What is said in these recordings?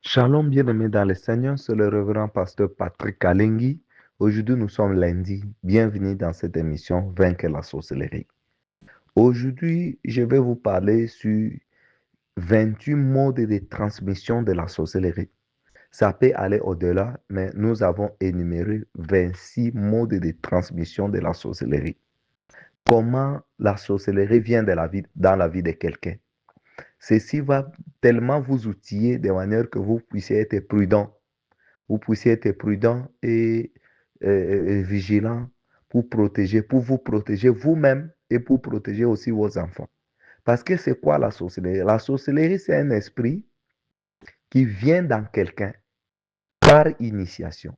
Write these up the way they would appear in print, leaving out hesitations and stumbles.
Shalom bien-aimés dans le Seigneur, c'est le révérend pasteur Patrick Kalengui. Aujourd'hui, nous sommes lundi. Bienvenue dans cette émission Vaincre la sorcellerie. Aujourd'hui, je vais vous parler sur 28 modes de transmission de la sorcellerie. Ça peut aller au-delà, mais nous avons énuméré 26 modes de transmission de la sorcellerie. Comment la sorcellerie vient dans la vie de quelqu'un. Ceci va tellement vous outiller de manière que vous puissiez être prudent. Vous puissiez être prudent et vigilant pour vous protéger vous-même et pour protéger aussi vos enfants. Parce que c'est quoi la sorcellerie? La sorcellerie, c'est un esprit qui vient dans quelqu'un par initiation.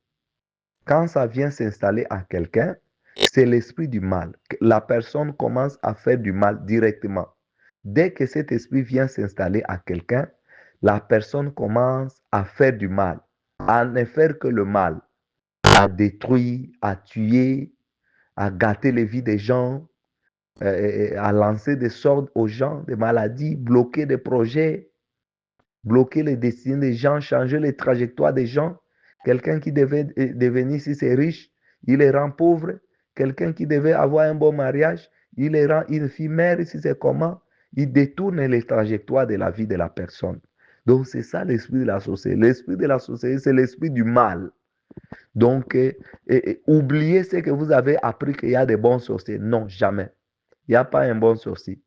Quand ça vient s'installer à quelqu'un, c'est l'esprit du mal. La personne commence à faire du mal directement. Dès que cet esprit vient s'installer à quelqu'un, la personne commence à faire du mal, à ne faire que le mal, à détruire, à tuer, à gâter les vies des gens, à lancer des sorts aux gens, des maladies, bloquer des projets, bloquer les destinées des gens, changer les trajectoires des gens. Quelqu'un qui devait devenir, si c'est riche, il les rend pauvre. Quelqu'un qui devait avoir un bon mariage, il les rend une fille mère, si c'est comment. Il détourne les trajectoires de la vie de la personne. Donc, c'est ça l'esprit de la société. L'esprit de la société, c'est l'esprit du mal. Donc, oubliez ce que vous avez appris qu'il y a des bons sorciers. Non, jamais. Il n'y a pas un bon sorcier.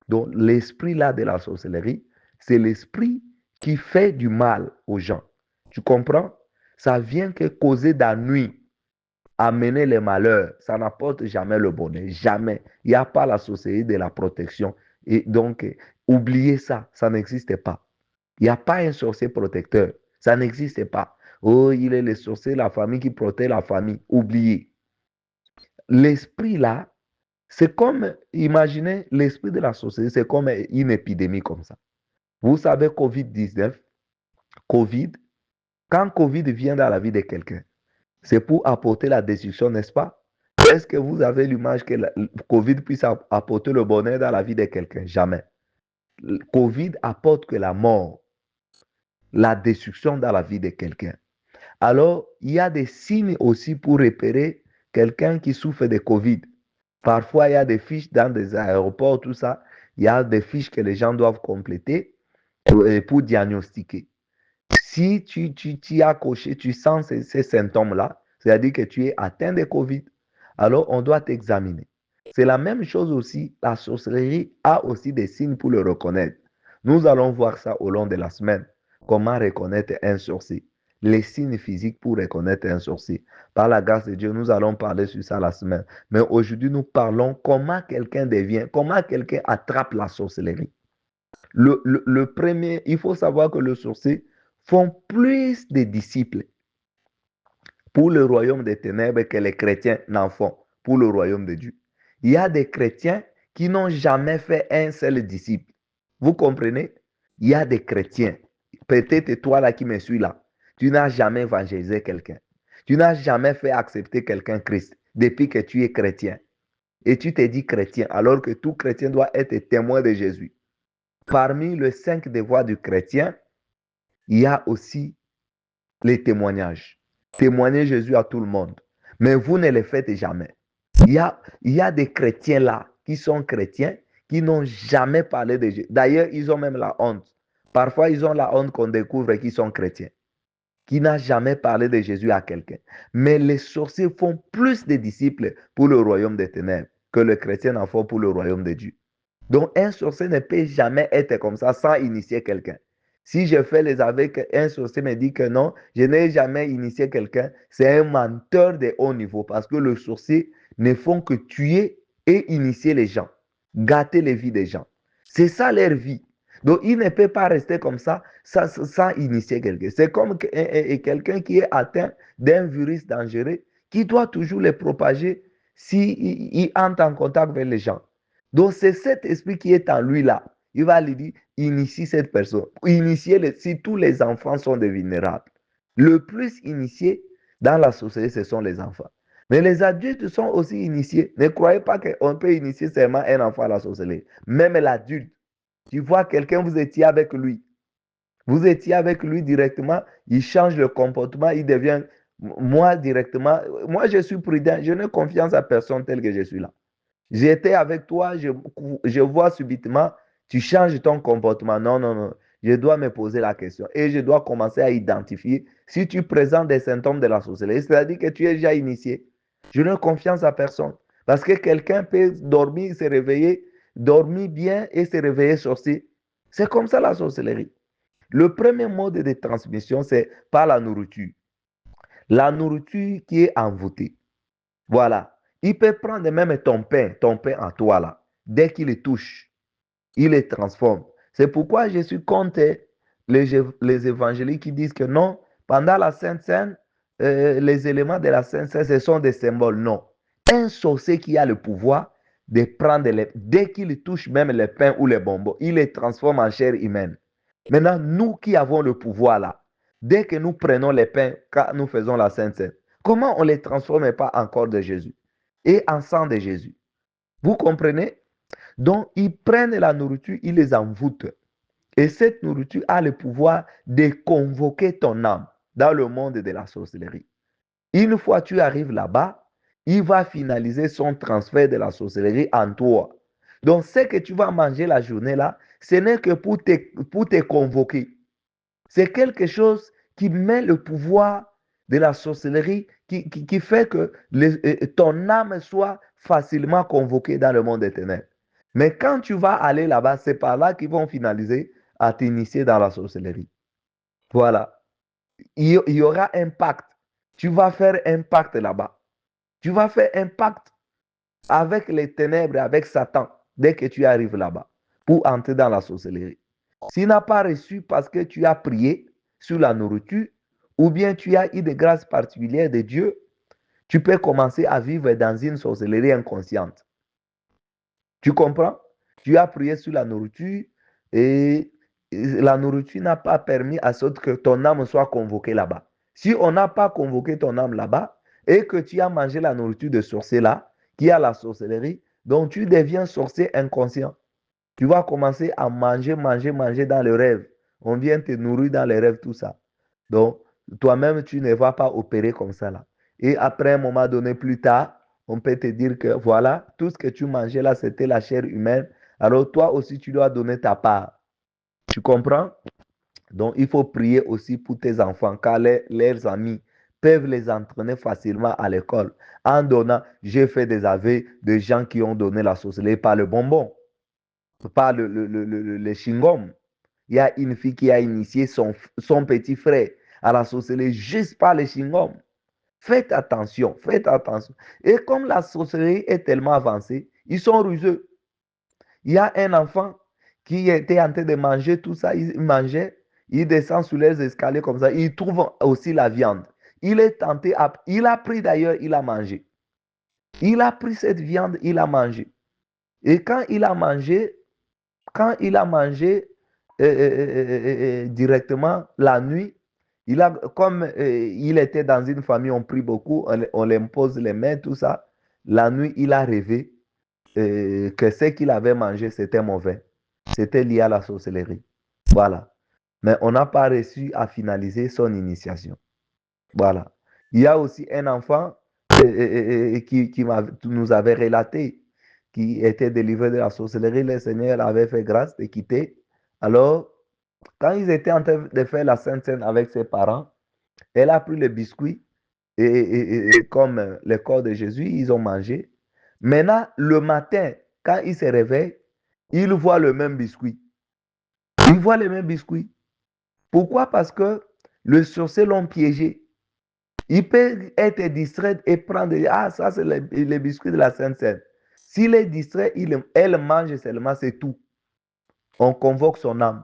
Donc, l'esprit là de la sorcellerie, c'est l'esprit qui fait du mal aux gens. Tu comprends? Ça vient que causer d'ennui, amener les malheurs. Ça n'apporte jamais le bonheur. Jamais. Il n'y a pas la sorcellerie de la protection. Et donc, oubliez ça. Ça n'existe pas. Il n'y a pas un sorcier protecteur. Ça n'existe pas. Oh, il est le sorcier, la famille qui protège la famille. Oubliez. L'esprit là, c'est comme, imaginez, l'esprit de la société, c'est comme une épidémie comme ça. Vous savez, Covid-19, Covid, quand Covid vient dans la vie de quelqu'un, c'est pour apporter la destruction, n'est-ce pas? Est-ce que vous avez l'image que la Covid puisse apporter le bonheur dans la vie de quelqu'un? Jamais. Covid apporte que la mort, la destruction dans la vie de quelqu'un. Alors, il y a des signes aussi pour repérer quelqu'un qui souffre de Covid. Parfois, il y a des fiches dans des aéroports, tout ça. Il y a des fiches que les gens doivent compléter pour diagnostiquer. Si tu as coché, tu sens ces symptômes-là, c'est-à-dire que tu es atteint de Covid, alors on doit t'examiner. C'est la même chose aussi, la sorcellerie a aussi des signes pour le reconnaître. Nous allons voir ça au long de la semaine, comment reconnaître un sorcier. Les signes physiques pour reconnaître un sorcier. Par la grâce de Dieu, nous allons parler sur ça la semaine. Mais aujourd'hui, nous parlons comment quelqu'un devient, comment quelqu'un attrape la sorcellerie. Le premier, il faut savoir que le sorcier font plus de disciples pour le royaume des ténèbres que les chrétiens n'en font pour le royaume de Dieu. Il y a des chrétiens qui n'ont jamais fait un seul disciple. Vous comprenez? Il y a des chrétiens. Peut-être toi là qui me suis là, tu n'as jamais évangélisé quelqu'un. Tu n'as jamais fait accepter quelqu'un Christ depuis que tu es chrétien. Et tu te dis chrétien, alors que tout chrétien doit être témoin de Jésus. Parmi les 5 devoirs du chrétien, il y a aussi les témoignages. Témoigner Jésus à tout le monde. Mais vous ne le faites jamais. Il y a des chrétiens là qui sont chrétiens qui n'ont jamais parlé de Jésus. D'ailleurs, ils ont même la honte. Parfois, ils ont la honte qu'on découvre qu'ils sont chrétiens, qui n'a jamais parlé de Jésus à quelqu'un. Mais les sorciers font plus de disciples pour le royaume des ténèbres que les chrétiens en font pour le royaume de Dieu. Donc, un sorcier ne peut jamais être comme ça sans initier quelqu'un. Si je fais les aveux qu'un sorcier me dit que non, je n'ai jamais initié quelqu'un, c'est un menteur de haut niveau parce que le sorcier ne font que tuer et initier les gens, gâter les vies des gens. C'est ça leur vie. Donc, il ne peut pas rester comme ça sans initier quelqu'un. C'est comme quelqu'un qui est atteint d'un virus dangereux qui doit toujours le propager s'il entre en contact avec les gens. Donc, c'est cet esprit qui est en lui là. Il va lui dire, initie cette personne. Si tous les enfants sont des vulnérables. Le plus initié dans la société, ce sont les enfants. Mais les adultes sont aussi initiés. Ne croyez pas qu'on peut initier seulement un enfant à la société. Même l'adulte. Tu vois quelqu'un, vous étiez avec lui. Vous étiez avec lui directement, il change le comportement, il devient moi directement. Moi, je suis prudent, je n'ai confiance à personne tel que je suis là. J'étais avec toi, je vois subitement, tu changes ton comportement. Non, non, non. Je dois me poser la question et je dois commencer à identifier si tu présentes des symptômes de la sorcellerie, c'est-à-dire que tu es déjà initié. Je n'ai confiance à personne. Parce que quelqu'un peut dormir, se réveiller, dormir bien et se réveiller sorcier. C'est comme ça la sorcellerie. Le premier mode de transmission, c'est par la nourriture. La nourriture qui est envoûtée. Voilà. Il peut prendre même ton pain à toi là. Dès qu'il le touche, il le transforme. C'est pourquoi je suis contre les évangéliques qui disent que non, pendant la Sainte Seine, les éléments de la Sainte Seine, ce sont des symboles. Non. Un sorcier qui a le pouvoir de prendre dès qu'il touche même les pains ou les bonbons, il les transforme en chair humaine. Maintenant, nous qui avons le pouvoir là, dès que nous prenons les pains, quand nous faisons la Sainte Seine, comment on ne les transforme pas en corps de Jésus et en sang de Jésus? Vous comprenez? Donc, ils prennent la nourriture, ils les envoûtent. Et cette nourriture a le pouvoir de convoquer ton âme dans le monde de la sorcellerie. Une fois que tu arrives là-bas, il va finaliser son transfert de la sorcellerie en toi. Donc, ce que tu vas manger la journée là, ce n'est que pour te convoquer. C'est quelque chose qui met le pouvoir de la sorcellerie, qui fait que ton âme soit facilement convoquée dans le monde des ténèbres. Mais quand tu vas aller là-bas, c'est par là qu'ils vont finaliser à t'initier dans la sorcellerie. Voilà. Il y aura un pacte. Tu vas faire un pacte là-bas. Tu vas faire un pacte avec les ténèbres, avec Satan, dès que tu arrives là-bas, pour entrer dans la sorcellerie. S'il n'a pas reçu parce que tu as prié sur la nourriture, ou bien tu as eu des grâces particulières de Dieu, tu peux commencer à vivre dans une sorcellerie inconsciente. Tu comprends? Tu as prié sur la nourriture et la nourriture n'a pas permis à ce que ton âme soit convoquée là-bas. Si on n'a pas convoqué ton âme là-bas et que tu as mangé la nourriture de sorcier là, qui a la sorcellerie, donc tu deviens sorcier inconscient. Tu vas commencer à manger, manger, manger dans le rêve. On vient te nourrir dans les rêves, tout ça. Donc, toi-même, tu ne vas pas opérer comme ça là. Et après un moment donné, plus tard, on peut te dire que voilà, tout ce que tu mangeais là, c'était la chair humaine. Alors toi aussi, tu dois donner ta part. Tu comprends? Donc, il faut prier aussi pour tes enfants, car leurs amis peuvent les entraîner facilement à l'école. En donnant, j'ai fait des aveux de gens qui ont donné la sorcellerie par le bonbon, par le chewing-gum. Il y a une fille qui a initié son petit frère à la sorcellerie juste par le chewing-gum. Faites attention, faites attention. Et comme la sorcellerie est tellement avancée, ils sont ruseux. Il y a un enfant qui était en train de manger tout ça, il mangeait, il descend sur les escaliers comme ça, il trouve aussi la viande. Il est tenté, il a pris d'ailleurs, il a mangé. Il a pris cette viande, il a mangé. Et quand il a mangé directement la nuit, comme il était dans une famille, on prie beaucoup, on l'impose les mains, tout ça. La nuit, il a rêvé que ce qu'il avait mangé, c'était mauvais. C'était lié à la sorcellerie. Voilà. Mais on n'a pas réussi à finaliser son initiation. Voilà. Il y a aussi un enfant qui nous avait relaté, qui était délivré de la sorcellerie. Le Seigneur avait fait grâce de quitter. Alors, quand ils étaient en train de faire la Sainte Seine avec ses parents, elle a pris le biscuit et comme le corps de Jésus, ils ont mangé. Maintenant, le matin, quand il se réveille, il voit le même biscuit. Il voit le même biscuit. Pourquoi? Parce que le sorcier l'ont piégé. Il peut être distrait et prendre, ah, ça c'est le biscuit de la Sainte Seine. S'il est distrait, elle mange seulement, c'est tout. On convoque son âme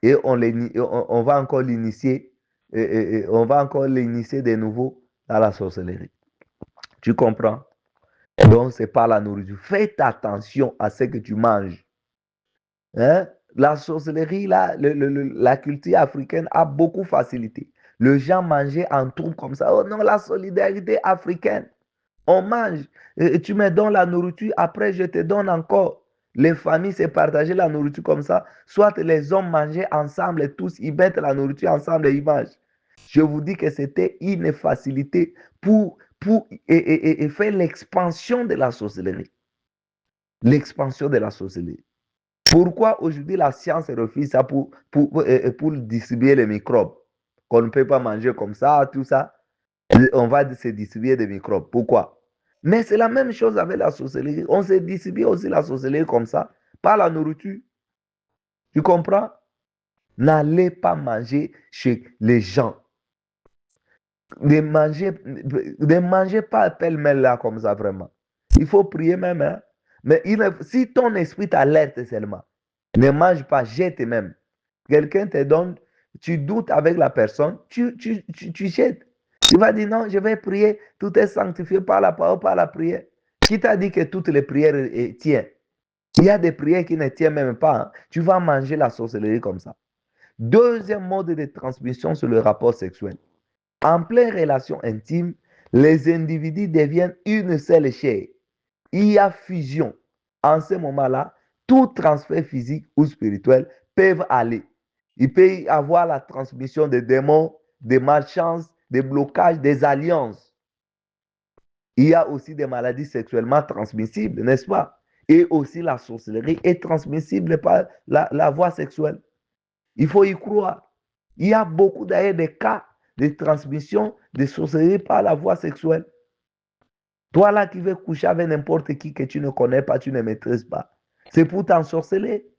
et on va encore l'initier, on va encore l'initier de nouveau à la sorcellerie. Tu comprends? Donc, c'est pas la nourriture. Faites attention à ce que tu manges. Hein? La sorcellerie, là, la culture africaine a beaucoup facilité. Les gens mangeaient en troupe comme ça. Oh non, la solidarité africaine. On mange. Tu me donnes la nourriture, après je te donne encore. Les familles se partageaient la nourriture comme ça. Soit les hommes mangeaient ensemble et tous, ils mettent la nourriture ensemble et ils mangent. Je vous dis que c'était une facilité pour faire l'expansion de la sorcellerie. L'expansion de la sorcellerie. Pourquoi aujourd'hui la science refuse ça pour distribuer les microbes? Qu'on ne peut pas manger comme ça, tout ça. On va se distribuer des microbes. Pourquoi? Mais c'est la même chose avec la sorcellerie. On se distribue aussi la sorcellerie comme ça, par la nourriture. Tu comprends? N'allez pas manger chez les gens. Ne mangez pas pêle-mêle là comme ça, vraiment. Il faut prier même. Hein? Mais si ton esprit t'alerte seulement, ne mange pas, jette même. Quelqu'un te donne, tu doutes avec la personne, tu jettes. Tu vas dire non, je vais prier, tout est sanctifié par la parole, par la prière. Qui t'a dit que toutes les prières tiennent? Il y a des prières qui ne tiennent même pas. Hein? Tu vas manger la sorcellerie comme ça. Deuxième mode de transmission, c'est le rapport sexuel. En pleine relation intime, les individus deviennent une seule chair. Il y a fusion. En ce moment-là, tout transfert physique ou spirituel peut aller. Il peut y avoir la transmission des démons, des malchances, des blocages, des alliances. Il y a aussi des maladies sexuellement transmissibles, n'est-ce pas? Et aussi la sorcellerie est transmissible par la voie sexuelle. Il faut y croire. Il y a beaucoup d'ailleurs de cas de transmission de sorcellerie par la voie sexuelle. Toi là qui veux coucher avec n'importe qui que tu ne connais pas, tu ne maîtrises pas. C'est pour t'ensorceler.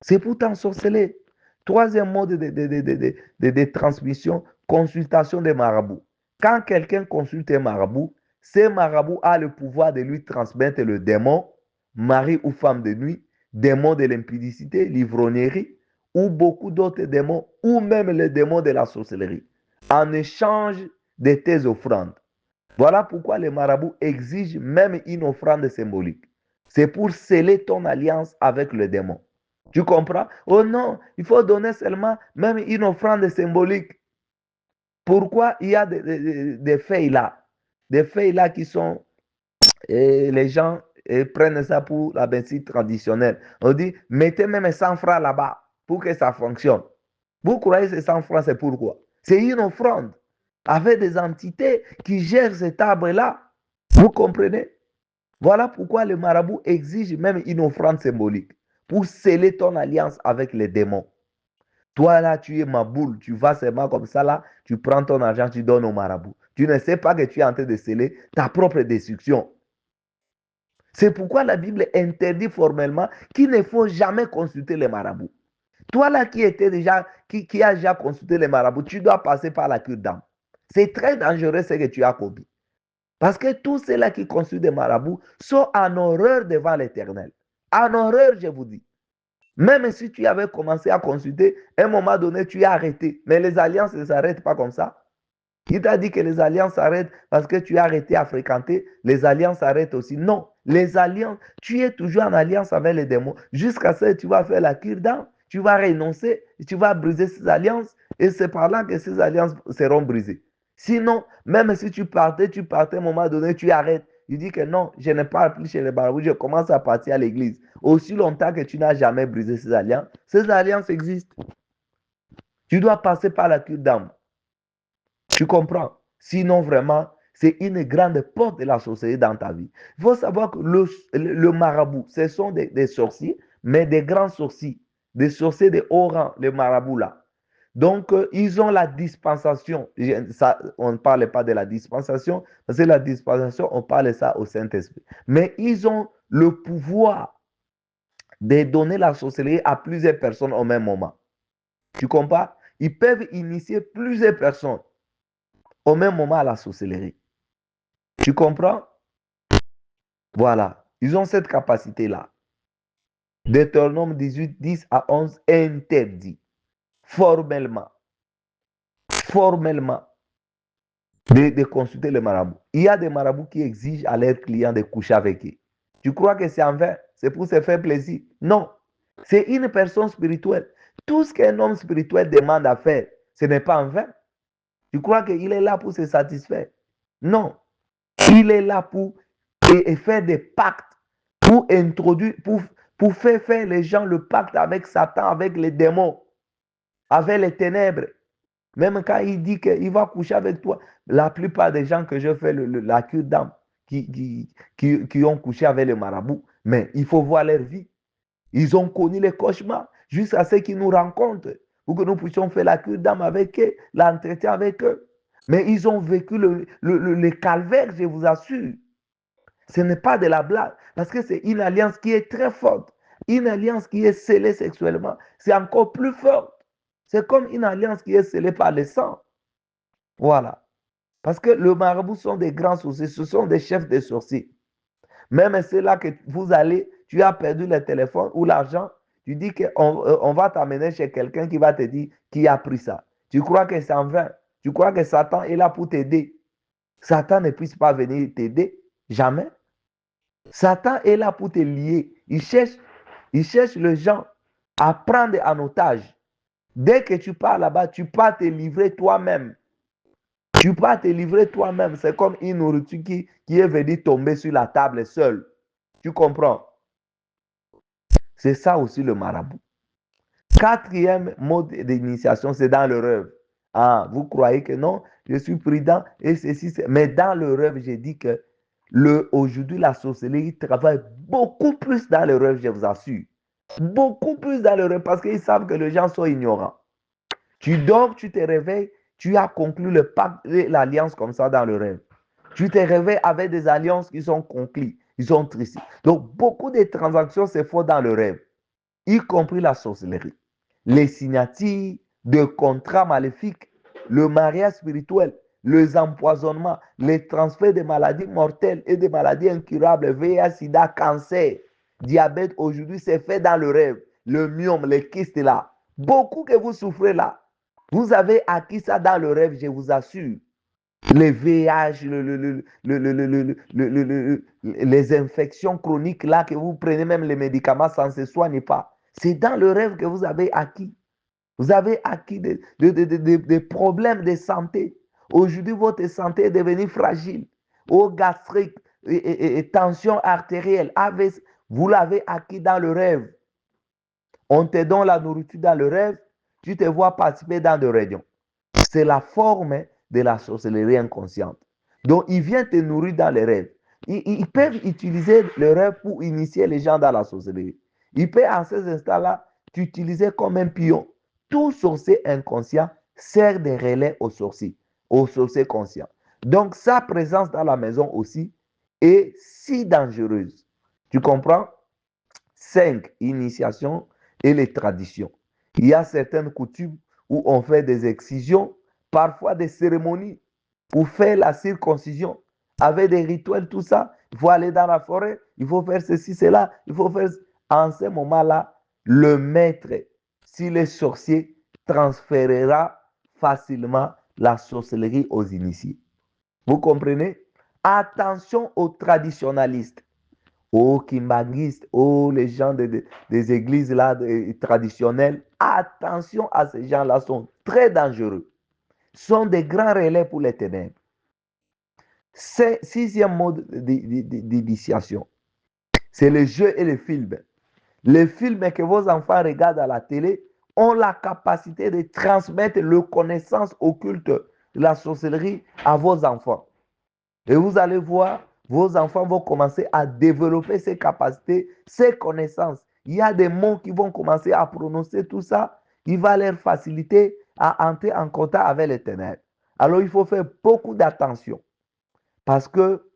C'est pour t'ensorceler. Troisième mode de transmission, consultation des marabouts. Quand quelqu'un consulte un marabout, ce marabout a le pouvoir de lui transmettre le démon, mari ou femme de nuit, démon de l'impudicité, l'ivrognerie, ou beaucoup d'autres démons, ou même le démon de la sorcellerie, en échange de tes offrandes. Voilà pourquoi les marabouts exigent même une offrande symbolique. C'est pour sceller ton alliance avec le démon. Tu comprends? Oh non, il faut donner seulement même une offrande symbolique. Pourquoi il y a des feuilles là? Des feuilles là qui sont, les gens prennent ça pour la médecine traditionnelle. On dit, mettez même 100 francs là-bas pour que ça fonctionne. Vous croyez que ces 100 francs, c'est pourquoi? C'est une offrande avec des entités qui gèrent cet arbre-là. Vous comprenez? Voilà pourquoi le marabout exige même une offrande symbolique pour sceller ton alliance avec les démons. Toi là, tu es ma boule, tu vas seulement comme ça là, tu prends ton argent, tu donnes au marabout. Tu ne sais pas que tu es en train de sceller ta propre destruction. C'est pourquoi la Bible interdit formellement qu'il ne faut jamais consulter les marabouts. Toi là qui a déjà consulté les marabouts, tu dois passer par la cure d'âme. C'est très dangereux ce que tu as commis. Parce que tous ceux-là qui consultent des marabouts sont en horreur devant l'Éternel. En horreur, je vous dis. Même si tu avais commencé à consulter, à un moment donné, tu es arrêté. Mais les alliances ne s'arrêtent pas comme ça. Qui t'a dit que les alliances s'arrêtent parce que tu as arrêté à fréquenter? Les alliances s'arrêtent aussi. Non. Les alliances, tu es toujours en alliance avec les démons. Jusqu'à ce que tu vas faire la cure d'âme, tu vas renoncer, tu vas briser ces alliances. Et c'est par là que ces alliances seront brisées. Sinon, même si tu partais à un moment donné, tu arrêtes. Tu dis que non, je ne parle plus chez les marabouts, je commence à partir à l'église. Aussi longtemps que tu n'as jamais brisé ces alliances existent. Tu dois passer par la cure d'âme. Tu comprends? Sinon, vraiment, c'est une grande porte de la sorcellerie dans ta vie. Il faut savoir que le marabout, ce sont des sorciers, mais des grands sorciers, des sorciers de haut rang, les marabouts là. Donc, ils ont la dispensation. Ça, on ne parle pas de la dispensation, parce que la dispensation, on parle de ça au Saint-Esprit. Mais ils ont le pouvoir de donner la sorcellerie à plusieurs personnes au même moment. Tu comprends? Ils peuvent initier plusieurs personnes au même moment à la sorcellerie. Tu comprends? Voilà. Ils ont cette capacité-là. Deutéronome 18, 10 à 11 interdit formellement de consulter les marabouts. Il y a des marabouts qui exigent à leurs clients de coucher avec eux. Tu crois que c'est en vain? C'est pour se faire plaisir? Non. C'est une personne spirituelle. Tout ce qu'un homme spirituel demande à faire, ce n'est pas en vain. Tu crois qu'il est là pour se satisfaire? Non. Il est là pour faire des pactes pour introduire, pour faire les gens le pacte avec Satan, avec les démons, avec les ténèbres. Même quand il dit qu'il va coucher avec toi, la plupart des gens que je fais la cure d'âme, qui ont couché avec les marabouts, mais il faut voir leur vie. Ils ont connu les cauchemars jusqu'à ce qu'ils nous rencontrent pour que nous puissions faire la cure d'âme avec eux, l'entretien avec eux. Mais ils ont vécu le calvaire, je vous assure. Ce n'est pas de la blague, parce que c'est une alliance qui est très forte. Une alliance qui est scellée sexuellement, c'est encore plus fort. C'est comme une alliance qui est scellée par le sang. Voilà. Parce que le marabout sont des grands sorciers, ce sont des chefs de sorciers. Même ceux-là que vous allez, tu as perdu le téléphone ou l'argent, tu dis qu'on va t'amener chez quelqu'un qui va te dire qui a pris ça. Tu crois que c'est en vain. Tu crois que Satan est là pour t'aider. Satan ne puisse pas venir t'aider. Jamais. Satan est là pour te lier. Il cherche les gens à prendre en otage. Dès que tu pars là-bas, tu peux te livrer toi-même. Tu peux te livrer toi-même. C'est comme une nourriture qui est venue tomber sur la table seule. Tu comprends? C'est ça aussi le marabout. Quatrième mode d'initiation, c'est dans le rêve. Ah, vous croyez que non, je suis prudent et ceci, mais dans le rêve, j'ai dit que aujourd'hui, la sorcellerie travaille beaucoup plus dans le rêve, je vous assure. Beaucoup plus dans le rêve parce qu'ils savent que les gens sont ignorants. Tu dors, tu te réveilles, tu as conclu le pacte et l'alliance comme ça dans le rêve. Tu te réveilles avec des alliances qui sont conclues, ils sont tristes. Donc, beaucoup de transactions se font dans le rêve, y compris la sorcellerie. Les signatures de contrats maléfiques, le mariage spirituel, les empoisonnements, les transferts de maladies mortelles et de maladies incurables, VIH, sida, cancer, diabète, aujourd'hui, c'est fait dans le rêve. Le myome, les kystes là. Beaucoup que vous souffrez là. Vous avez acquis ça dans le rêve, je vous assure. Les VIH, les infections chroniques là que vous prenez même les médicaments sans se soigner pas. C'est dans le rêve que vous avez acquis. Vous avez acquis des problèmes de santé. Aujourd'hui, votre santé est devenue fragile. Eau gastrique, tension artérielle, AVC, vous l'avez acquis dans le rêve. On te donne la nourriture dans le rêve, tu te vois participer dans des réunions. C'est la forme de la sorcellerie inconsciente. Donc, il vient te nourrir dans les rêves. Ils peuvent utiliser le rêve pour initier les gens dans la sorcellerie. Ils peuvent, en ces instants-là, t'utiliser comme un pion. Tout sorcier inconscient sert de relais aux sorciers conscients. Donc, sa présence dans la maison aussi est si dangereuse. Tu comprends? 5. Initiation et les traditions. Il y a certaines coutumes où on fait des excisions, parfois des cérémonies pour faire la circoncision, avec des rituels, tout ça. Il faut aller dans la forêt, il faut faire ceci, cela, il faut faire... En ce moment-là, le maître, s'il est sorcier, transférera facilement la sorcellerie aux initiés. Vous comprenez? Attention aux traditionalistes, aux kimbanguistes, aux les gens des églises là, traditionnelles. Attention à ces gens-là, sont très dangereux. Sont des grands relais pour les ténèbres. Sixième mode d'initiation, c'est le jeu et le film. Les films que vos enfants regardent à la télé ont la capacité de transmettre les connaissances occultes de la sorcellerie à vos enfants. Et vous allez voir, vos enfants vont commencer à développer ces capacités, ces connaissances. Il y a des mots qui vont commencer à prononcer tout ça, qui va leur faciliter à entrer en contact avec les ténèbres. Alors, il faut faire beaucoup d'attention parce que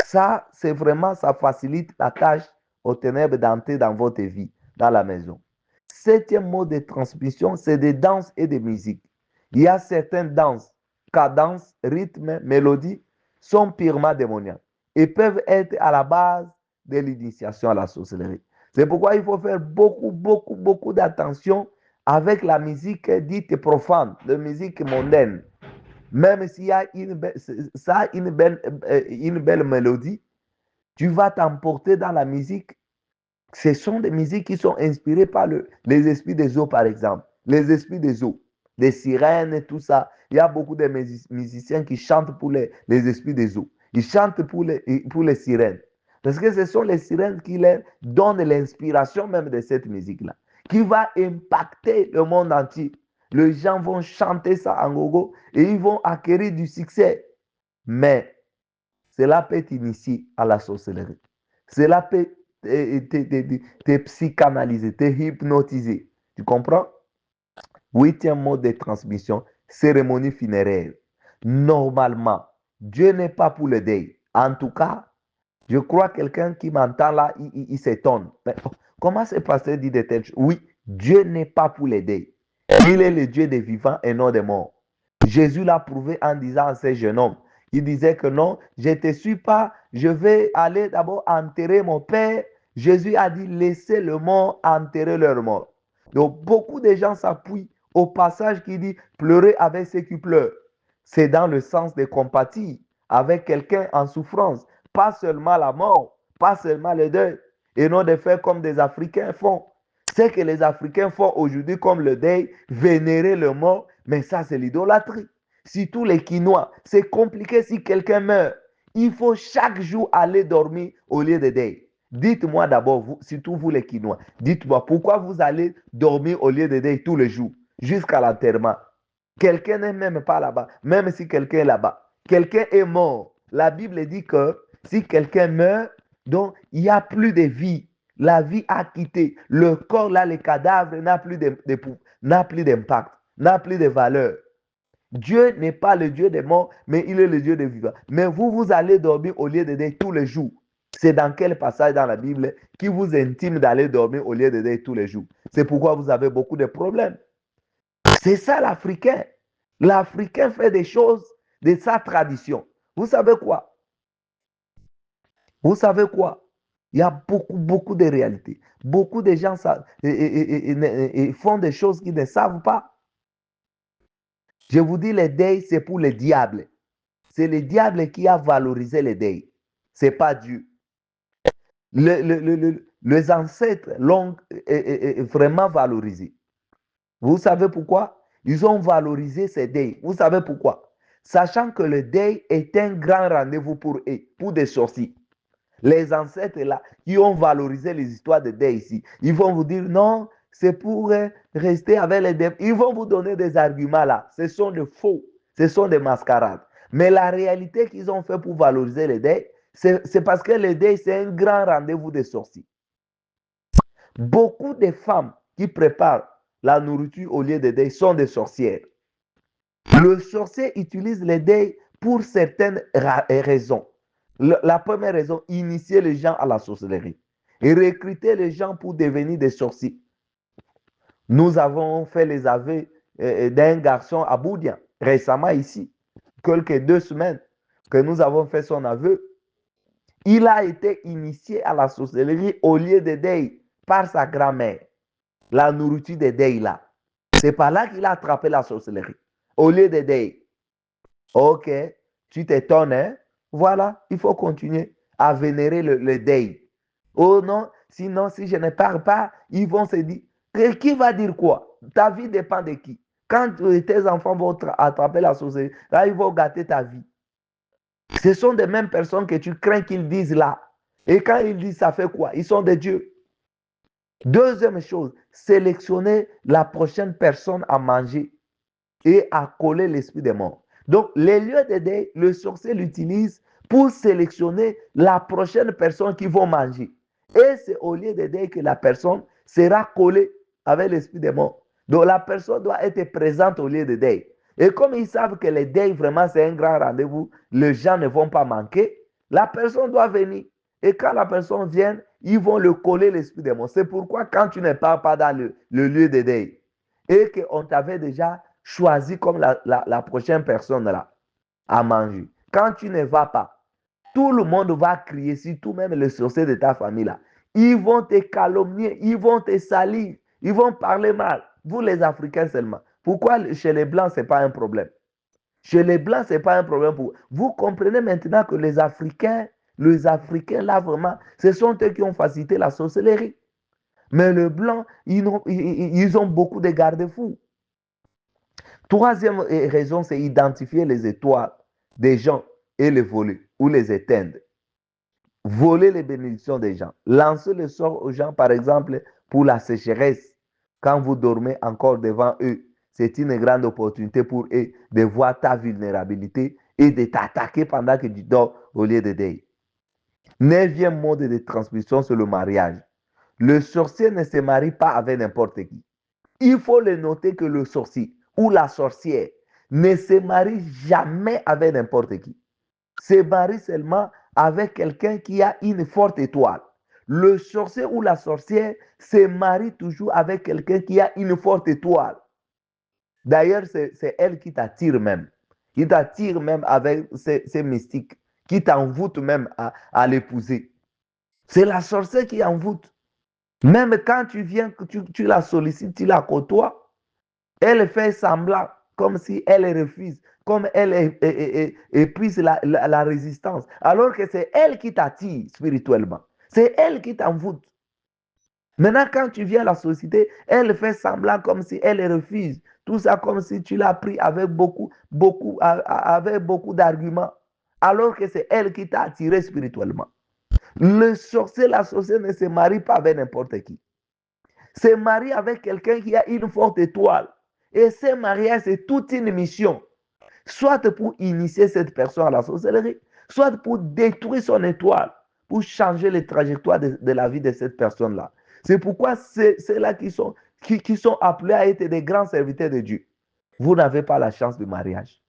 ça, c'est vraiment, ça facilite la tâche aux ténèbres d'entrer dans votre vie, dans la maison. Septième mode de transmission, c'est des danses et des musiques. Il y a certaines danses, cadences, rythmes, mélodies, sont purement démoniaques et peuvent être à la base de l'initiation à la sorcellerie. C'est pourquoi il faut faire beaucoup d'attention avec la musique dite profane, la musique mondaine. Même s'il y a une belle mélodie, tu vas t'emporter dans la musique. Ce sont des musiques qui sont inspirées par les esprits des eaux, par exemple. Les esprits des eaux, des sirènes et tout ça. Il y a beaucoup de musiciens qui chantent pour les esprits des eaux. Ils chantent pour les sirènes. Parce que ce sont les sirènes qui leur donnent l'inspiration même de cette musique-là, qui va impacter le monde entier. Les gens vont chanter ça en gogo et ils vont acquérir du succès. Mais cela peut t'initier à la sorcellerie. Cela peut te psychanalyser, te hypnotiser. Tu comprends? Huitième mode de transmission, cérémonie funéraire. Normalement, Dieu n'est pas pour le deuil. En tout cas, je crois que quelqu'un qui m'entend là, il s'étonne. Mais comment ce pasteur dit de telles choses? Oui, Dieu n'est pas pour les deuils. Il est le Dieu des vivants et non des morts. Jésus l'a prouvé en disant à ces jeunes hommes, il disait que non, je ne te suis pas, je vais aller d'abord enterrer mon père. Jésus a dit, laissez le mort enterrer leur mort. Donc beaucoup de gens s'appuient au passage qui dit, pleurer avec ceux qui pleurent. C'est dans le sens de compatir avec quelqu'un en souffrance, pas seulement la mort, pas seulement le deuil, et non de faire comme des Africains font. C'est que les Africains font aujourd'hui comme le deuil, vénérer le mort, mais ça c'est l'idolâtrie. Si tous les Quinois, c'est compliqué si quelqu'un meurt. Il faut chaque jour aller dormir au lieu de deuil. Dites-moi d'abord, vous, surtout vous les Quinois, dites-moi pourquoi vous allez dormir au lieu de deuil tous les jours, jusqu'à l'enterrement. Quelqu'un n'est même pas là-bas, même si quelqu'un est là-bas. Quelqu'un est mort. La Bible dit que si quelqu'un meurt, donc il n'y a plus de vie. La vie a quitté. Le corps, là, les cadavres, n'a plus d'impact, n'a plus de valeur. Dieu n'est pas le Dieu des morts, mais il est le Dieu des vivants. Mais vous, vous allez dormir au lieu de deuil tous les jours. C'est dans quel passage dans la Bible qui vous intime d'aller dormir au lieu de deuil tous les jours? C'est pourquoi vous avez beaucoup de problèmes. C'est ça l'Africain. L'Africain fait des choses de sa tradition. Vous savez quoi? Vous savez quoi? Il y a beaucoup de réalités. Beaucoup de gens font des choses qu'ils ne savent pas. Je vous dis, les deuils, c'est pour le diable. C'est le diable qui a valorisé les deuils. Ce n'est pas Dieu. Les ancêtres l'ont vraiment valorisé. Vous savez pourquoi? Ils ont valorisé ces deuils. Vous savez pourquoi? Sachant que le deuil est un grand rendez-vous pour eux, pour des sorciers. Les ancêtres là, qui ont valorisé les histoires de deuil ici, ils vont vous dire non, c'est pour rester avec les démons. Ils vont vous donner des arguments là. Ce sont des faux, ce sont des mascarades. Mais la réalité qu'ils ont fait pour valoriser les deuils, c'est parce que le deuil, c'est un grand rendez-vous des sorciers. Beaucoup de femmes qui préparent la nourriture au lieu de deuil sont des sorcières. Le sorcier utilise les deuils pour certaines raisons. La première raison, initier les gens à la sorcellerie et recruter les gens pour devenir des sorciers. Nous avons fait les aveux d'un garçon à Boudia, récemment ici, quelques 2 semaines que nous avons fait son aveu. Il a été initié à la sorcellerie au lieu de deuil par sa grand-mère. La nourriture de deuil là. C'est par là qu'il a attrapé la sorcellerie. Au lieu de deuil. Ok, tu t'étonnes, hein? Voilà, il faut continuer à vénérer le deuil. Oh non, sinon, si je ne parle pas, ils vont se dire, qui va dire quoi? Ta vie dépend de qui? Quand tes enfants vont attraper la sorcellerie, là, ils vont gâter ta vie. Ce sont des mêmes personnes que tu crains qu'ils disent là. Et quand ils disent, ça fait quoi? Ils sont des dieux. Deuxième chose, sélectionner la prochaine personne à manger et à coller l'esprit des morts. Donc, les lieux de deuil, le sorcier l'utilise pour sélectionner la prochaine personne qui va manger. Et c'est au lieu de deuil que la personne sera collée avec l'esprit des morts. Donc, la personne doit être présente au lieu de deuil. Et comme ils savent que le deuil, vraiment, c'est un grand rendez-vous, les gens ne vont pas manquer, la personne doit venir. Et quand la personne vient, ils vont le coller l'esprit des morts. C'est pourquoi quand tu ne pars pas dans le lieu de deuil et qu'on t'avait déjà choisi comme la prochaine personne là à manger, quand tu ne vas pas, tout le monde va crier, surtout même les sorciers de ta famille là. Ils vont te calomnier, ils vont te salir, ils vont parler mal. Vous les Africains seulement. Pourquoi chez les Blancs, ce n'est pas un problème? Chez les Blancs, ce n'est pas un problème pour vous. Vous comprenez maintenant que les Africains là vraiment, ce sont eux qui ont facilité la sorcellerie. Mais les Blancs, ils ont beaucoup de garde-fous. Troisième raison, c'est identifier les étoiles des gens et les voler ou les éteindre. voler les bénédictions des gens, lancer le sort aux gens, par exemple, pour la sécheresse. Quand vous dormez encore devant eux, c'est une grande opportunité pour eux de voir ta vulnérabilité et de t'attaquer pendant que tu dors au lieu de d'aider. Neuvième mode de transmission, c'est le mariage. Le sorcier ne se marie pas avec n'importe qui. Il faut le noter que le sorcier ou la sorcière ne se marie jamais avec n'importe qui. Se marie seulement avec quelqu'un qui a une forte étoile. Le sorcier ou la sorcière se marie toujours avec quelqu'un qui a une forte étoile. D'ailleurs, c'est elle qui t'attire même. Qui t'attire même avec ces mystiques, qui t'envoûte même à l'épouser. C'est la sorcière qui envoûte. Même quand tu viens, tu la sollicites, tu la côtoies, elle fait semblant comme si elle refuse, comme elle épuise la résistance, alors que c'est elle qui t'attire spirituellement. C'est elle qui t'envoûte. Maintenant, quand tu viens à la société, elle fait semblant comme si elle refuse. Tout ça comme si tu l'as pris avec avec beaucoup d'arguments, alors que c'est elle qui t'a attiré spirituellement. Le sorcier, la sorcière ne se marie pas avec n'importe qui. Se marie avec quelqu'un qui a une forte étoile. Et ce mariage, c'est toute une mission. Soit pour initier cette personne à la sorcellerie, soit pour détruire son étoile, pour changer les trajectoires de la vie de cette personne-là. C'est pourquoi c'est là qui sont appelés à être des grands serviteurs de Dieu. Vous n'avez pas la chance de mariage.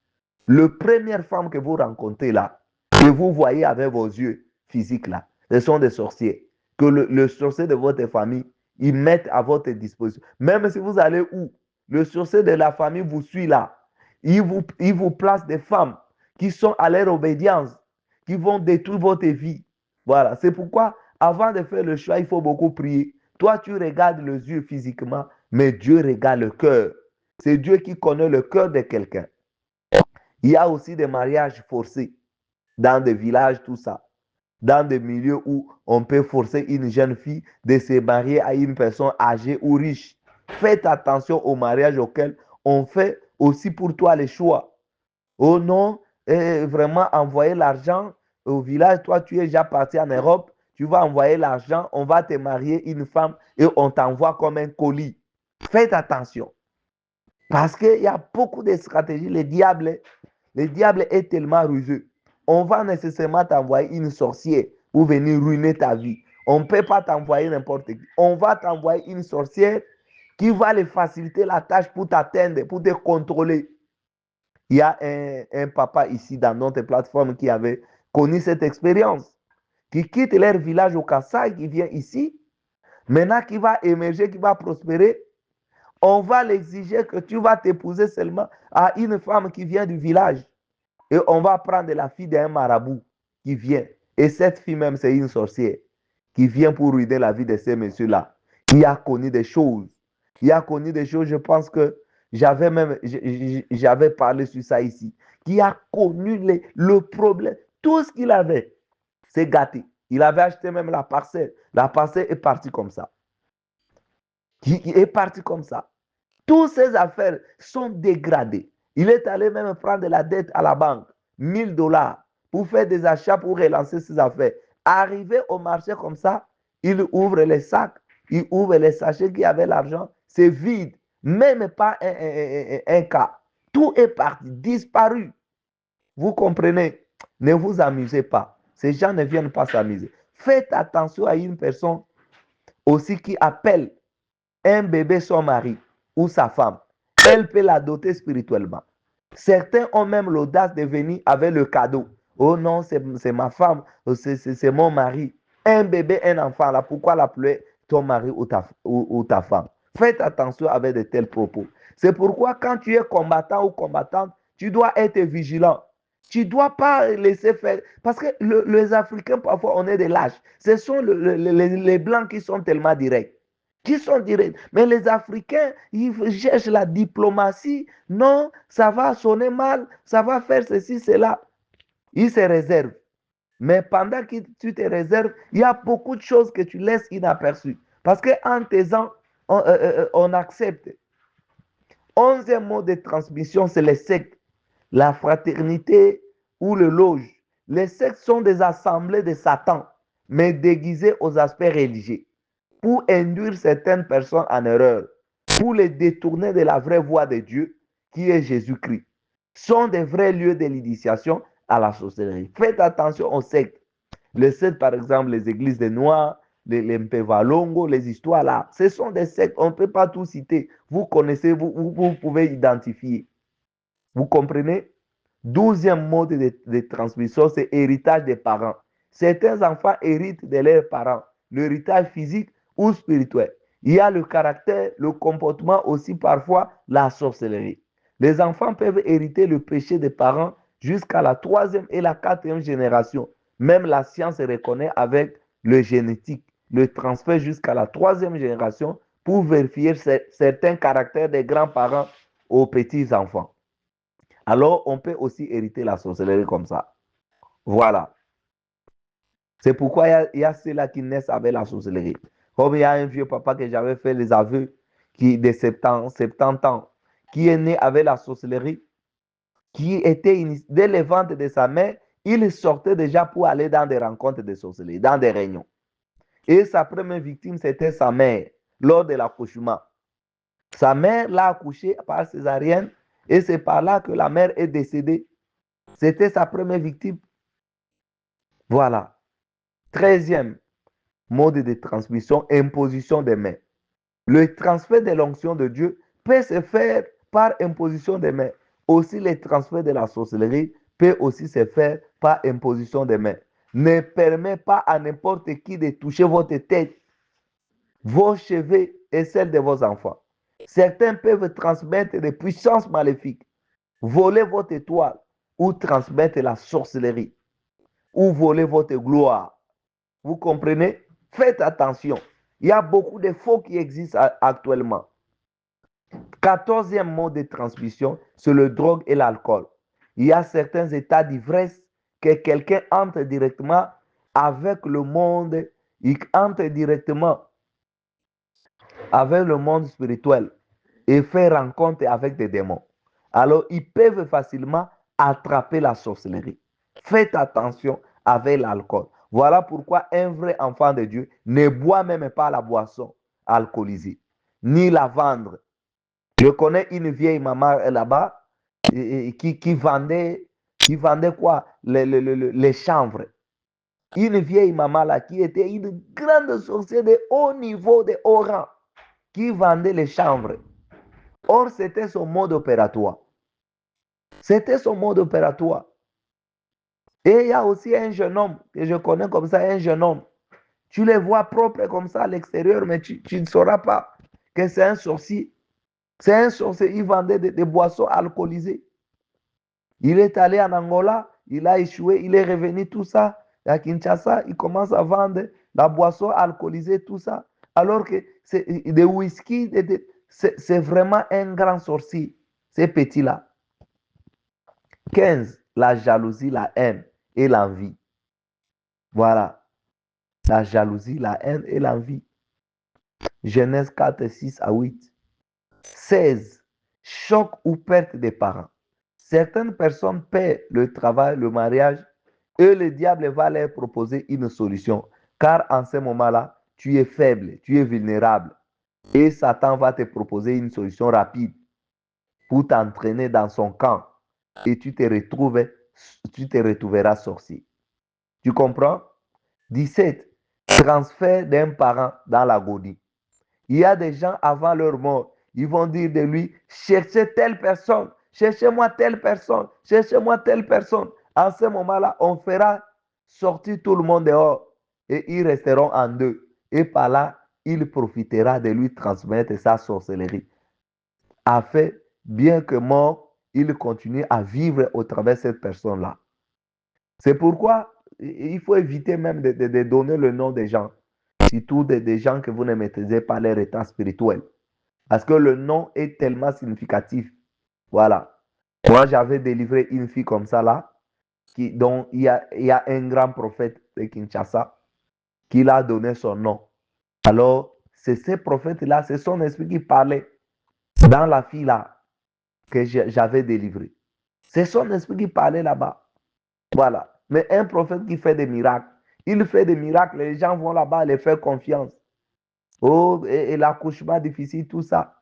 La première femme que vous rencontrez là, que vous voyez avec vos yeux physiques là, ce sont des sorciers. Que le sorcier de votre famille, ils mettent à votre disposition. Même si vous allez où, le sorcier de la famille vous suit là. Il vous place des femmes qui sont à leur obédience, qui vont détruire votre vie. Voilà, c'est pourquoi avant de faire le choix, il faut beaucoup prier. Toi, tu regardes les yeux physiquement, mais Dieu regarde le cœur. C'est Dieu qui connaît le cœur de quelqu'un. Il y a aussi des mariages forcés dans des villages, tout ça. Dans des milieux où on peut forcer une jeune fille de se marier à une personne âgée ou riche. Faites attention au mariage auquel on fait aussi pour toi les choix. Oh non, vraiment envoyer l'argent au village, toi tu es déjà parti en Europe, tu vas envoyer l'argent, on va te marier une femme et on t'envoie comme un colis. Faites attention. Parce qu'il y a beaucoup de stratégies. Le diable est tellement ruseux. On va nécessairement t'envoyer une sorcière pour venir ruiner ta vie. On ne peut pas t'envoyer n'importe qui. On va t'envoyer une sorcière qui va le faciliter la tâche pour t'atteindre, pour te contrôler. Il y a un papa ici dans notre plateforme qui avait connu cette expérience, qui quitte leur village au Kassai, qui vient ici, maintenant qui va émerger, qui va prospérer. On va l'exiger que tu vas t'épouser seulement à une femme qui vient du village. Et on va prendre la fille d'un marabout qui vient. Et cette fille même, c'est une sorcière qui vient pour ruiner la vie de ces messieurs-là. Qui a connu des choses. Il a connu des choses, je pense que j'avais parlé sur ça ici. Qui a connu le problème. Tout ce qu'il avait, c'est gâté. Il avait acheté même la parcelle. La parcelle est partie comme ça. Qui est partie comme ça. Toutes ces affaires sont dégradées. Il est allé même prendre la dette à la banque, 1000 $ pour faire des achats pour relancer ses affaires. Arrivé au marché comme ça, il ouvre les sacs, il ouvre les sachets qui avaient l'argent, c'est vide, même pas un cas. Tout est parti, disparu. Vous comprenez? Ne vous amusez pas. Ces gens ne viennent pas s'amuser. Faites attention à une personne aussi qui appelle un bébé son mari ou sa femme, elle peut la doter spirituellement. Certains ont même l'audace de venir avec le cadeau. Oh non, c'est ma femme, c'est mon mari. Un bébé, un enfant, là, pourquoi l'appeler ton mari ou ta femme? Faites attention avec de tels propos. C'est pourquoi quand tu es combattant ou combattante, tu dois être vigilant. Tu ne dois pas laisser faire. Parce que les Africains, parfois, on est des lâches. Ce sont les Blancs qui sont tellement directs. Qui sont directs. Mais les Africains, ils cherchent la diplomatie. Non, ça va sonner mal, ça va faire ceci, cela. Ils se réservent. Mais pendant que tu te réserves, il y a beaucoup de choses que tu laisses inaperçues. Parce qu'en taisant, on accepte. 11e mot de transmission, c'est les sectes, la fraternité ou le loge. Les sectes sont des assemblées de Satan. mais déguisés aux aspects religieux, pour induire certaines personnes en erreur, pour les détourner de la vraie voie de Dieu, qui est Jésus-Christ, sont des vrais lieux de l'initiation à la sorcellerie. Faites attention aux sectes. Les sectes, par exemple, les églises des Noirs, les Mpevalongo, les histoires là, ce sont des sectes, on ne peut pas tout citer. Vous connaissez, vous pouvez identifier. Vous comprenez? 12e mode de transmission, c'est héritage des parents. Certains enfants héritent de leurs parents, l'héritage physique ou spirituel. Il y a le caractère, le comportement aussi parfois la sorcellerie. Les enfants peuvent hériter le péché des parents jusqu'à la 3e et la 4e génération. Même la science reconnaît avec le génétique, le transfert jusqu'à la 3e génération pour vérifier certains caractères des grands-parents aux petits-enfants. Alors, on peut aussi hériter la sorcellerie comme ça. Voilà. C'est pourquoi il y a ceux-là qui naissent avec la sorcellerie. Comme il y a un vieux papa que j'avais fait les aveux de 70 ans, qui est né avec la sorcellerie, qui était dès le ventre de sa mère, il sortait déjà pour aller dans des rencontres de sorcellerie, dans des réunions. Et sa première victime, c'était sa mère, lors de l'accouchement. Sa mère l'a accouché par césarienne et c'est par là que la mère est décédée. C'était sa première victime. Voilà. 13e mode de transmission, imposition des mains. Le transfert de l'onction de Dieu peut se faire par imposition des mains. Aussi, le transfert de la sorcellerie peut aussi se faire par imposition des mains. Ne permet pas à n'importe qui de toucher votre tête, vos cheveux et celles de vos enfants. Certains peuvent transmettre des puissances maléfiques, voler votre étoile ou transmettre la sorcellerie ou voler votre gloire. Vous comprenez? Faites attention. Il y a beaucoup de faux qui existent actuellement. 14e mode de transmission, c'est le drogue et l'alcool. Il y a certains états d'ivresse que quelqu'un entre directement avec le monde, il entre directement avec le monde spirituel et fait rencontre avec des démons. Alors, ils peuvent facilement attraper la sorcellerie. Faites attention avec l'alcool. Voilà pourquoi un vrai enfant de Dieu ne boit même pas la boisson alcoolisée, ni la vendre. Je connais une vieille maman là-bas qui vendait quoi? Les chanvres. Une vieille maman là qui était une grande sorcière de haut niveau, de haut rang, qui vendait les chanvres. Or, c'était son mode opératoire. C'était son mode opératoire. Et il y a aussi un jeune homme que je connais comme ça, un jeune homme. Tu les vois propres comme ça à l'extérieur, mais tu ne sauras pas que c'est un sorcier. C'est un sorcier, il vendait des boissons alcoolisées. Il est allé en Angola, il a échoué, il est revenu, tout ça. À Kinshasa, il commence à vendre la boisson alcoolisée, tout ça. Alors que c'est des whisky, c'est vraiment un grand sorcier, ces petits-là. 15, la jalousie, la haine et l'envie. Voilà, la jalousie, la haine et l'envie. Genèse 4, 6 à 8. 16, choc ou perte des parents. Certaines personnes paient le travail, le mariage, et le diable va leur proposer une solution. Car en ce moment-là, tu es faible, tu es vulnérable. Et Satan va te proposer une solution rapide pour t'entraîner dans son camp. Et tu te retrouveras sorcier. Tu comprends? 17. Transfert d'un parent dans l'agonie. Il y a des gens avant leur mort, ils vont dire de lui, cherchez telle personne, cherchez-moi telle personne, cherchez-moi telle personne. En ce moment-là, on fera sortir tout le monde dehors et ils resteront en deux. Et par là, il profitera de lui transmettre sa sorcellerie. Afin, bien que mort, il continue à vivre au travers de cette personne-là. C'est pourquoi il faut éviter même de donner le nom des gens, surtout des gens que vous ne maîtrisez pas leur état spirituel. Parce que le nom est tellement significatif. Voilà. Moi, j'avais délivré une fille comme ça là, dont il y a un grand prophète de Kinshasa qui l'a donné son nom. Alors, c'est ce prophète-là, c'est son esprit qui parlait dans la fille là que j'avais délivrée. C'est son esprit qui parlait là-bas. Voilà. Mais un prophète qui fait des miracles, Il fait des miracles, les gens vont là-bas les faire confiance. Oh, et l'accouchement difficile, tout ça.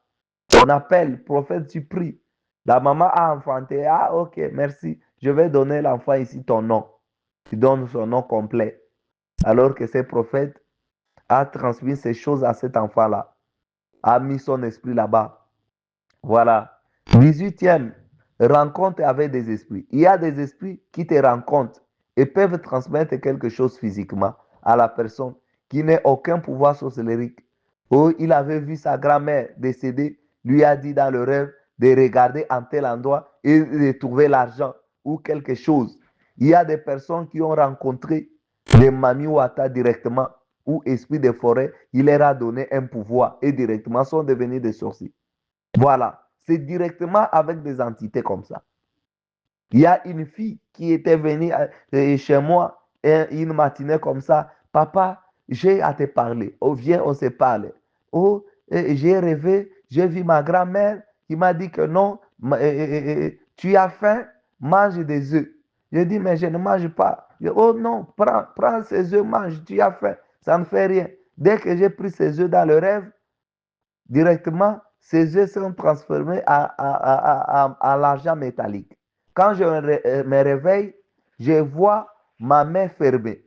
On appelle, prophète, tu pries. La maman a enfanté. Ah, ok, merci. Je vais donner l'enfant ici ton nom. Tu donnes son nom complet. Alors que ce prophète a transmis ces choses à cet enfant-là, a mis son esprit là-bas. Voilà. 18e, rencontre avec des esprits. Il y a des esprits qui te rencontrent et peuvent transmettre quelque chose physiquement à la personne qui n'a aucun pouvoir sorcellerie. Ou il avait vu sa grand-mère décédée, lui a dit dans le rêve de regarder en tel endroit et de trouver l'argent ou quelque chose. Il y a des personnes qui ont rencontré les Mami Wata directement ou esprits de forêt, il leur a donné un pouvoir et directement sont devenus des sorciers. Voilà, c'est directement avec des entités comme ça. Il y a une fille qui était venue chez moi une matinée comme ça. Papa, j'ai à te parler. Oh, viens, on se parle. Oh, j'ai rêvé, j'ai vu ma grand-mère qui m'a dit que non, tu as faim, mange des œufs. Je dis, mais je ne mange pas. Oh non, prends ces œufs, mange, tu as faim. Ça ne fait rien. Dès que j'ai pris ces œufs dans le rêve, directement, ces œufs sont transformés en l'argent métallique. Quand je me réveille, je vois ma main fermée.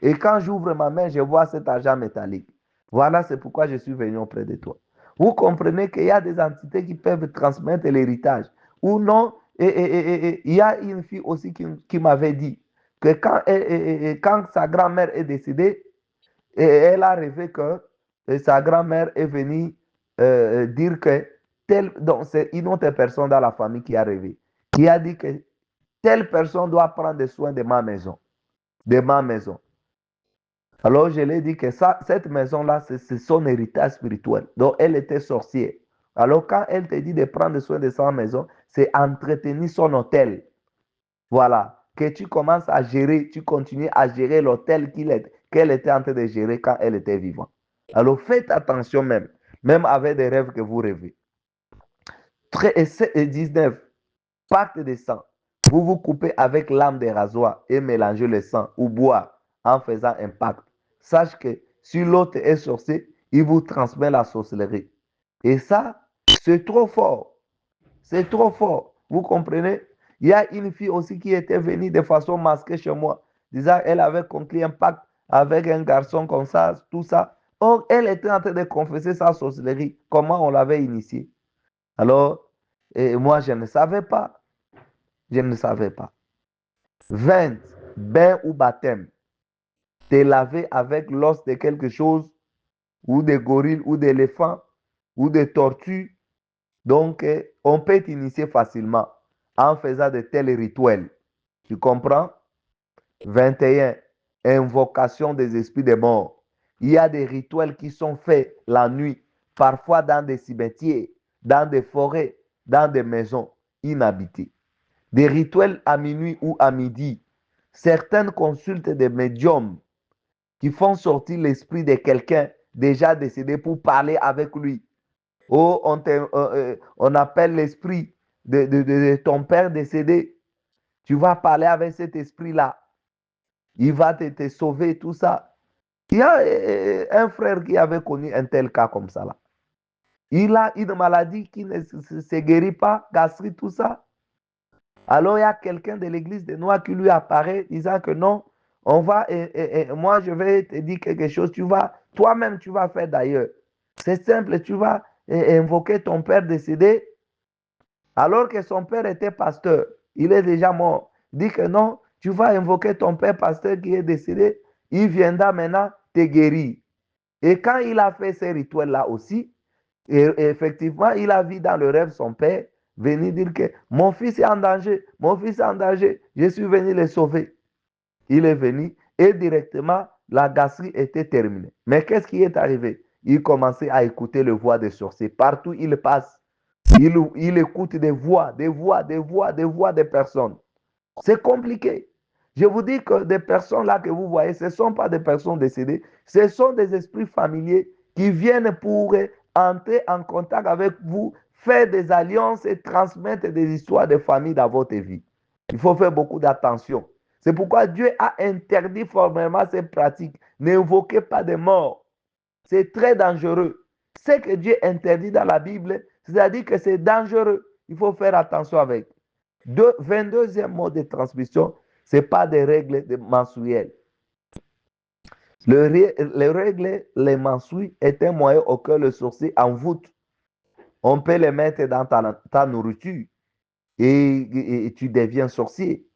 Et quand j'ouvre ma main, je vois cet argent métallique. Voilà, c'est pourquoi je suis venu auprès de toi. Vous comprenez qu'il y a des entités qui peuvent transmettre l'héritage. Ou non, il y a une fille aussi qui m'avait dit que quand sa grand-mère est décédée, et elle a rêvé que sa grand-mère est venue dire que donc c'est une autre personne dans la famille qui a rêvé, qui a dit que telle personne doit prendre soin de ma maison, de ma maison. Alors je lui ai dit que ça, cette maison-là, c'est son héritage spirituel. Donc elle était sorcière. Alors quand elle te dit de prendre soin de sa maison, c'est entretenir son hôtel. Voilà. Que tu commences à gérer, tu continues à gérer l'hôtel qu'elle était en train de gérer quand elle était vivante. Alors faites attention même avec des rêves que vous rêvez. 19, pacte de sang. Vous vous coupez avec l'âme des rasoirs et mélangez le sang ou boire en faisant un pacte. Sache que si l'autre est sorcier, il vous transmet la sorcellerie. Et ça, c'est trop fort. C'est trop fort. Vous comprenez? Il y a une fille aussi qui était venue de façon masquée chez moi, disant qu'elle avait conclu un pacte avec un garçon comme ça, tout ça. Or, elle était en train de confesser sa sorcellerie, comment on l'avait initiée. Alors, moi, je ne savais pas. Je ne savais pas. 20, bain ou baptême. Te laver avec l'os de quelque chose, ou de gorille, ou d'éléphant, ou de tortue. Donc, on peut t'initier facilement en faisant de tels rituels. Tu comprends? 21. Invocation des esprits des morts. Il y a des rituels qui sont faits la nuit, parfois dans des cimetières, dans des forêts, dans des maisons inhabitées. Des rituels à minuit ou à midi. Certaines consultent des médiums qui font sortir l'esprit de quelqu'un déjà décédé pour parler avec lui. Oh, on appelle l'esprit de ton père décédé. Tu vas parler avec cet esprit-là. Il va te sauver, tout ça. Il y a un frère qui avait connu un tel cas comme ça. Là. Il a une maladie qui ne se guérit pas, gastrique, tout ça. Alors il y a quelqu'un de l'église de Noix qui lui apparaît disant que non, on va, moi je vais te dire quelque chose, toi-même tu vas faire d'ailleurs. C'est simple, tu vas invoquer ton père décédé alors que son père était pasteur. Il est déjà mort. Il dit que non, tu vas invoquer ton père pasteur qui est décédé, il viendra maintenant te guérir. Et quand il a fait ces rituels-là aussi, et effectivement, il a vu dans le rêve son père venir dire que mon fils est en danger, mon fils est en danger, je suis venu le sauver. Il est venu et directement, la gastrie était terminée. Mais qu'est-ce qui est arrivé? Il commençait à écouter les voix des sorciers. Partout il passe, il écoute des voix, des voix, des voix, des voix des personnes. C'est compliqué. Je vous dis que des personnes là que vous voyez, ce ne sont pas des personnes décédées, ce sont des esprits familiers qui viennent pour entrer en contact avec vous, faire des alliances et transmettre des histoires de famille dans votre vie. Il faut faire beaucoup d'attention. C'est pourquoi Dieu a interdit formellement ces pratiques. N'invoquez pas de mort. C'est très dangereux. Ce que Dieu interdit dans la Bible, c'est-à-dire que c'est dangereux. Il faut faire attention avec. 22e mode de transmission, ce n'est pas des règles mensuelles. Les règles, les mensuelles, est un moyen auquel le sorcier envoûte. On peut les mettre dans ta nourriture et tu deviens sorcier.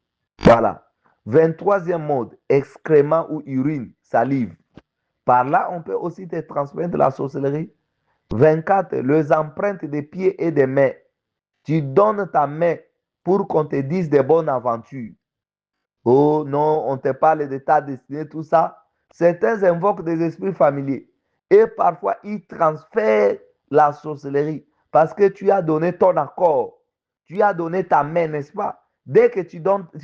Voilà. 23e mode, excrément ou urine, salive. Par là, on peut aussi te transmettre la sorcellerie. 24, les empreintes des pieds et des mains. Tu donnes ta main pour qu'on te dise des bonnes aventures. Oh non, on te parle de ta destinée, tout ça. Certains invoquent des esprits familiers. Et parfois, ils transfèrent la sorcellerie parce que tu as donné ton accord. Tu as donné ta main, n'est-ce pas? Dès que tu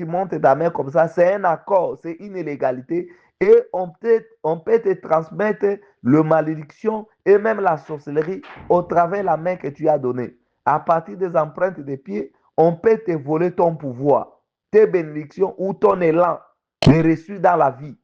montes ta main comme ça, c'est un accord, c'est une illégalité. Et on peut te transmettre le malédiction et même la sorcellerie au travers de la main que tu as donnée. À partir des empreintes des pieds, on peut te voler ton pouvoir, tes bénédictions ou ton élan de reçu dans la vie.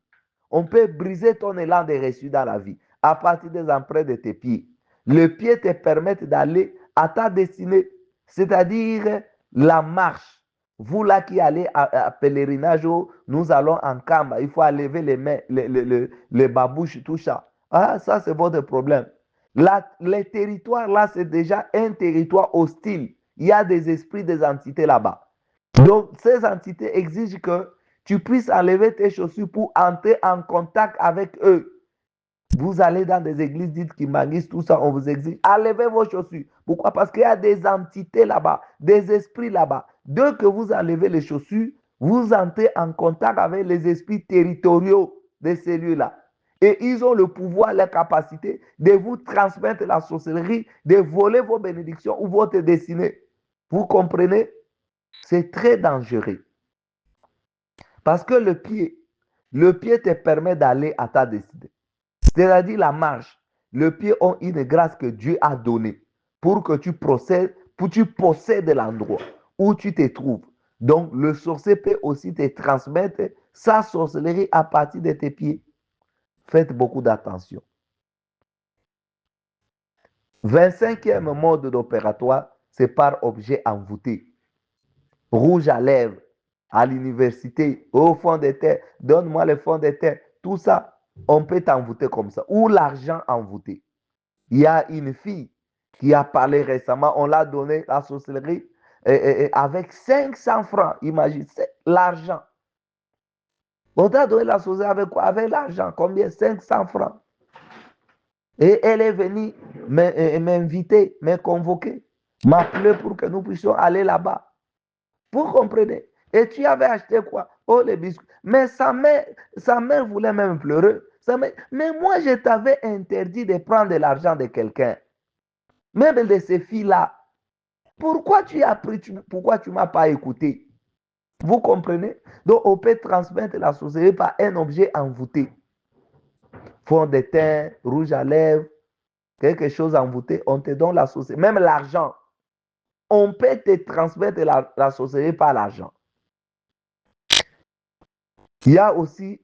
On peut briser ton élan de reçu dans la vie à partir des empreintes de tes pieds. Le pied te permet d'aller à ta destinée, c'est-à-dire la marche. Vous là qui allez à pèlerinage, nous allons en Kamba, il faut lever les mains, les babouches, tout ça. Ah, ça c'est votre problème. Les territoires là, c'est déjà un territoire hostile. Il y a des esprits, des entités là-bas. Donc, ces entités exigent que tu puisses enlever tes chaussures pour entrer en contact avec eux. Vous allez dans des églises dites qui maguissent, tout ça, on vous exige, enlevez vos chaussures. Pourquoi? Parce qu'il y a des entités là-bas, des esprits là-bas. Dès que vous enlevez les chaussures, vous entrez en contact avec les esprits territoriaux de ces lieux-là. Et ils ont le pouvoir, la capacité de vous transmettre la sorcellerie, de voler vos bénédictions ou votre destinée. Vous comprenez? C'est très dangereux. Parce que le pied te permet d'aller à ta destinée. C'est-à-dire la marche. Le pied ont une grâce que Dieu a donnée pour que tu procèdes, pour que tu possèdes l'endroit où tu te trouves. Donc, le sorcier peut aussi te transmettre sa sorcellerie à partir de tes pieds. Faites beaucoup d'attention. 25e mode d'opératoire, c'est par objet envoûté. Rouge à lèvres, à l'université, au fond de terre, donne-moi le fond de terre. Tout ça, on peut t'envoûter comme ça. Ou l'argent envoûté. Il y a une fille qui a parlé récemment, on l'a donné la sorcellerie avec 500 francs. Imagine, c'est l'argent. On t'a donné la sorcellerie avec quoi? Avec l'argent. Combien? 500 francs. Et elle est venue m'inviter, me convoquer, m'appeler pour que nous puissions aller là-bas. Vous comprenez? Et tu avais acheté quoi? Oh, les biscuits. Mais sa mère voulait même pleurer. Mais moi, je t'avais interdit de prendre de l'argent de quelqu'un. Même de ces filles-là. Pourquoi tu as pris, pourquoi tu ne m'as pas écouté? Vous comprenez? Donc, on peut transmettre la sorcellerie par un objet envoûté. Fond de teint, rouge à lèvres, quelque chose envoûté, on te donne la sorcellerie. Même l'argent. On peut te transmettre la sorcellerie par l'argent. Il y a aussi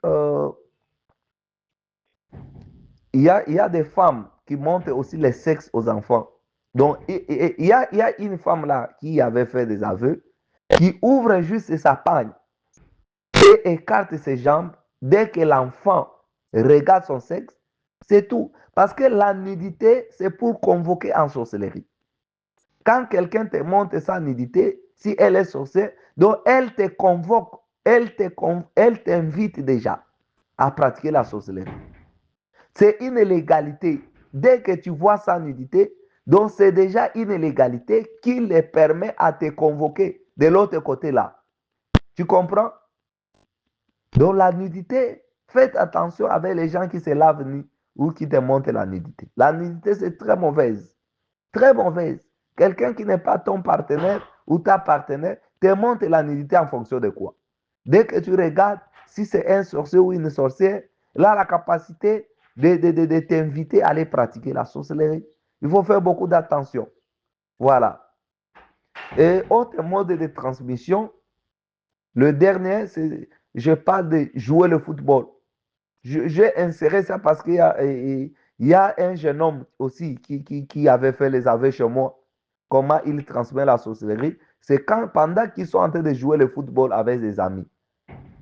il y a des femmes qui montrent aussi les sexes aux enfants. Donc, il y a une femme là qui avait fait des aveux, qui ouvre juste sa pagne et écarte ses jambes dès que l'enfant regarde son sexe. C'est tout. Parce que la nudité, c'est pour convoquer en sorcellerie. Quand quelqu'un te montre sa nudité, si elle est sorcière, donc elle te convoque, elle t'invite déjà à pratiquer la sorcellerie. C'est une illégalité. Dès que tu vois sa nudité, donc c'est déjà une illégalité qui les permet à te convoquer de l'autre côté là. Tu comprends? Donc la nudité, faites attention avec les gens qui se lavent nus ou qui te montrent la nudité. La nudité, c'est très mauvaise. Très mauvaise. Quelqu'un qui n'est pas ton partenaire ou ta partenaire te montre la nudité en fonction de quoi? Dès que tu regardes, si c'est un sorcier ou une sorcière, là, la capacité de t'inviter à aller pratiquer la sorcellerie. Il faut faire beaucoup d'attention. Voilà. Et autre mode de transmission, le dernier, c'est je parle de jouer le football. J'ai inséré ça parce qu'il y a un jeune homme aussi qui avait fait les aveux chez moi. Comment il transmet la sorcellerie? C'est quand, pendant qu'ils sont en train de jouer le football avec des amis,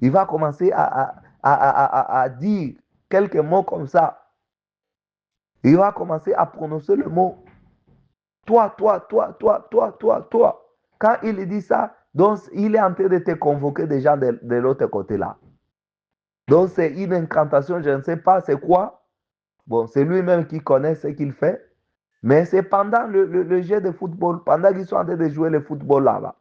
il va commencer à dire quelques mots comme ça. Il va commencer à prononcer le mot toi, toi, toi, toi, toi, toi, toi. Quand il dit ça, donc il est en train de te convoquer des gens de l'autre côté là. Donc c'est une incantation, je ne sais pas c'est quoi. Bon, c'est lui-même qui connaît ce qu'il fait. Mais c'est pendant le jeu de football, pendant qu'ils sont en train de jouer le football là-bas.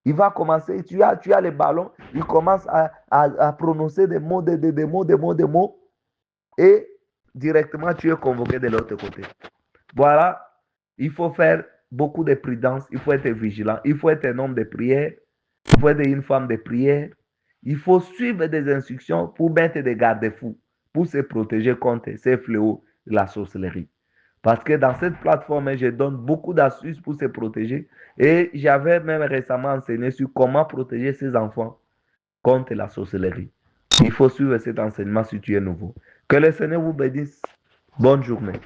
Il va commencer, tu as les ballons, il commence à prononcer des mots, des mots, des mots, des mots, et directement tu es convoqué de l'autre côté. Voilà, il faut faire beaucoup de prudence, il faut être vigilant, il faut être un homme de prière, il faut être une femme de prière, il faut suivre des instructions pour mettre des garde-fous, pour se protéger contre ces fléaux de la sorcellerie. Parce que dans cette plateforme, je donne beaucoup d'astuces pour se protéger. Et j'avais même récemment enseigné sur comment protéger ses enfants contre la sorcellerie. Il faut suivre cet enseignement si tu es nouveau. Que le Seigneur vous bénisse. Bonne journée.